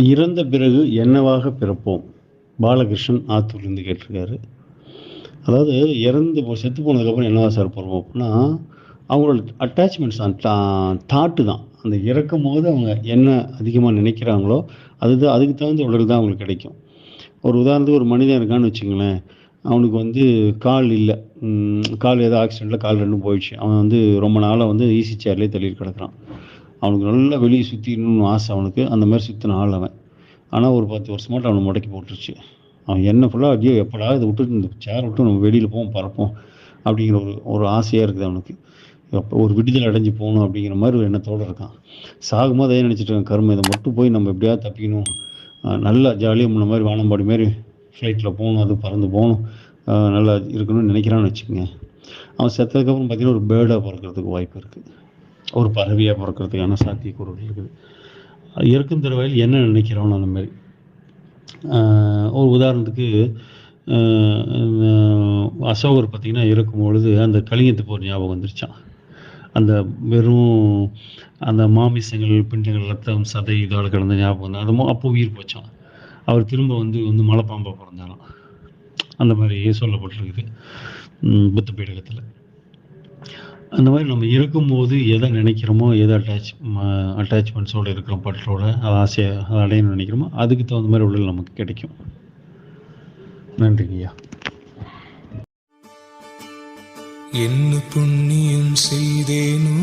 இறந்த பிறகு என்னவாக பிறப்போம்? பாலகிருஷ்ணன் ஆத்தூர்லேருந்து கேட்டிருக்காரு. அதாவது செத்து போனதுக்கப்புறம் என்னவா சார் போறோம் அப்புட்ன்னா, அவங்களோட அட்டாச்மெண்ட்ஸ் தான் தாட்டு தான். அந்த இறக்கும்போது அவங்க என்ன அதிகமா நினைக்கிறாங்களோ, அதுக்கு தகுந்த உடல் தான் அவங்களுக்கு கிடைக்கும். ஒரு உதாரணத்துக்கு ஒரு மனிதன் இருக்கான்னு வச்சுக்கங்களேன், அவனுக்கு வந்து கால் இல்ல. கால் ஏதோ ஆக்சிடென்ட்ல கால் 2ம் போயிடுச்சு. அவன் வந்து ரொம்ப நாளா வந்து ஈசி சேர்லயே தள்ளிட்டு கிடக்குறான். அவனுக்கு நல்லா வெளிய சுத்திரணும்னு ஆசை அவனுக்கு. அந்த மாரி சுத்தின ஆள் அவன். ஆனா ஒரு 10 வருஷமாட்டு அவன முடக்கி போட்டுருச்சு. அவன் எண்ணம் ஃபுல்லா ஐயோ! எப்படா இத விட்டுட்டு இந்த சேர விட்டு நம்ம வெளியில போவோம், பறப்போம் அப்படிங்கிற ஒரு ஒரு ஆசையா இருக்குது அவனுக்கு. எப்போ ஒரு விடுதலை அடைஞ்சு போணும் அப்படிங்கிற மாரி ஒரு எண்ணத்தோட இருக்கான். சாகும்போது அதே நினைச்சுட்டு இருக்கான். கரும இத மட்டும் போய் நம்ம எப்படியாவது தப்பிக்கணும். நல்லா ஜாலியா முன்ன மாரி வானம்பாடி மாரி ஃப்ளைட்ல போணும், அது பறந்து போணும். நல்லா இருக்கணும்னு நினைக்கிறான்னு வச்சுக்கங்க. அவன் செத்ததுக்கப்புறம் பார்த்தீங்கன்னா, ஒரு பேர்டா பொறக்கறதுக்கு வாய்ப்பு இருக்கு. ஒரு பறவையா பொறக்கறதுக்கான சாத்தியக்கூறுகள் இருக்குது. இறக்கும் தருவாயில் என்ன நினைக்கிறோன்னு அந்த மாரி. ஒரு உதாரணத்துக்கு அ அசோகர் பார்த்தீங்கன்னா, இறக்கும்பொழுது அந்த கலிங்கத்து போர் ஞாபகம் வந்துருச்சாம். அந்த வெறும் அந்த மாமிசங்கள், பிண்டங்கள், ரத்தம், சதை இதோட கிடந்த ஞாபகம் தான். அப்போ உயிர் போச்சாம். அவர் திரும்ப வந்து மலைப்பாம்பா பொறந்தாராம். அந்த மாரி சொல்லப்பட்டிருக்குது. புத்த பீடகத்துல. அந்த மாரி நம்ம இருக்கும்போது எத நினைக்கிறோமோ, எத அட்டாச்மெண்ட்ஸோட இருக்கிறோம், பற்றோட, ஆசையா அத அடையணும்னு நினைக்கிறோமோ, அதுக்கு தகுந்த மாரி உடல் நமக்கு கிடைக்கும். நன்றிங்கய்யா. என்ன புண்ணியம் செய்தேனோ